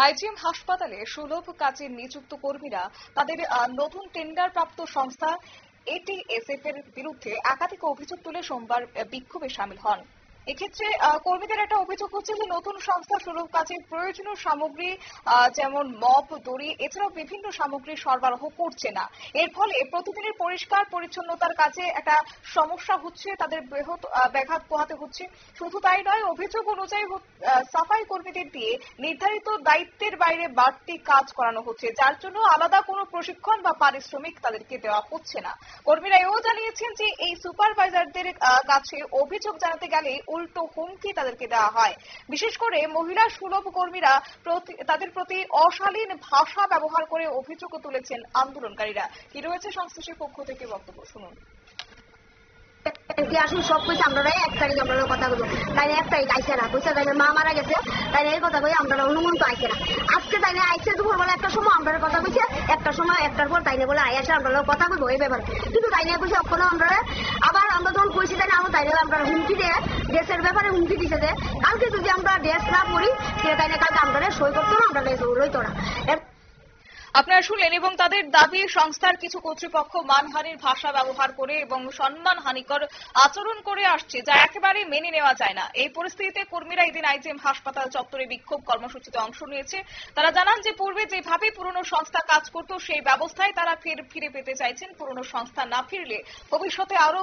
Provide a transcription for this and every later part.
IgM হাসপাতালে সুলভ কাজে নিযুক্ত কর্মীরা তাদের নতুন টেন্ডারপ্রাপ্ত সংস্থা এটিএসএফ এর বিরুদ্ধে একাধিক অভিযোগ তুলে সোমবার বিক্ষোভে শামিল হন। এক্ষেত্রে কর্মীদের একটা অভিযোগ হচ্ছে যে নতুন সংস্থা সুলভ কাজে প্রয়োজনীয় সামগ্রী যেমন মপ, দড়ি এছাড়াও বিভিন্ন সামগ্রী সরবরাহ করছে না। এর ফলে প্রতিদিনের পরিষ্কার পরিচ্ছন্নতার কাজে একটা সমস্যা হচ্ছে, তাদের ব্যাঘাত পোহাতে হচ্ছে। শুধু তাই নয়, অভিযোগ অনুযায়ী সাফাই কর্মীদের দিয়ে নির্ধারিত দায়িত্বের বাইরে বাড়তি কাজ করানো হচ্ছে, যার জন্য আলাদা কোনো প্রশিক্ষণ বা পারিশ্রমিক তাদেরকে দেওয়া হচ্ছে না। কর্মীরা এও জানিয়েছেন যে এই সুপারভাইজারদের কাছে অভিযোগ জানাতে গেলে উল্টো হুমকি তাদেরকে দেওয়া হয়। বিশেষ করে মহিলা সুলভ কর্মীরা তাদের প্রতি অশালীন ভাষা ব্যবহার করে অভিযোগ তুলেছেন আন্দোলনকারীরা। কি রয়েছে সংশ্লিষ্ট পক্ষ থেকে বক্তব্য শুনুন। আসলে সব কিছু আমরা 1 তারিখ আমরা কথা বলবো, তাই 1 তারিখ আইসে না, বুঝছে তাই মা মারা গেছে, তাই এই কথা কই আমরা অনুমন্ত আইসে না। আজকে তাই আইসে দুপুরবেলা একটা সময় আমরা কথা কইছে, একটা সময় একটার পর তাই বলে আইসে আমরা কথা বলবো এই ব্যাপারে, কিন্তু তাই নিয়ে কইছে অক্ষণ আমরা আবার আমরা যখন কইছি তাই আমরা তাই আমরা হুমকি দিয়ে দেশের ব্যাপারে হুমকি দিছে যে কালকে যদি আমরা ড্রেস না পড়ি সেটা তাই কালকে আমরা সই করতো না, আমরা রইতো না। আপনারা শুনলেন এবং তাদের দাবি সংস্থার কিছু কর্তৃপক্ষ মানহানির ভাষা ব্যবহার করে এবং সম্মানহানিকর আচরণ করে আসছে, যা একেবারে মেনে নেওয়া যায় না। এই পরিস্থিতিতে কর্মীরা এদিন আইজিএম হাসপাতাল চত্বরে বিক্ষোভ কর্মসূচিতে অংশ নিয়েছে। তারা জানান যে পূর্বে যেভাবে পুরনো সংস্থা কাজ করত সেই ব্যবস্থায় তারা ফিরে পেতে চাইছেন। পুরনো সংস্থা না ফিরলে ভবিষ্যতে আরো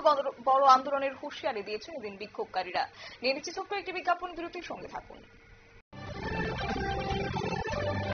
বড় আন্দোলনের হুঁশিয়ারি দিয়েছেন এদিন বিক্ষোভকারীরা। নিয়ে নিচ্ছি ছোট্ট একটি বিজ্ঞাপন বিরতির সঙ্গে থাকুন।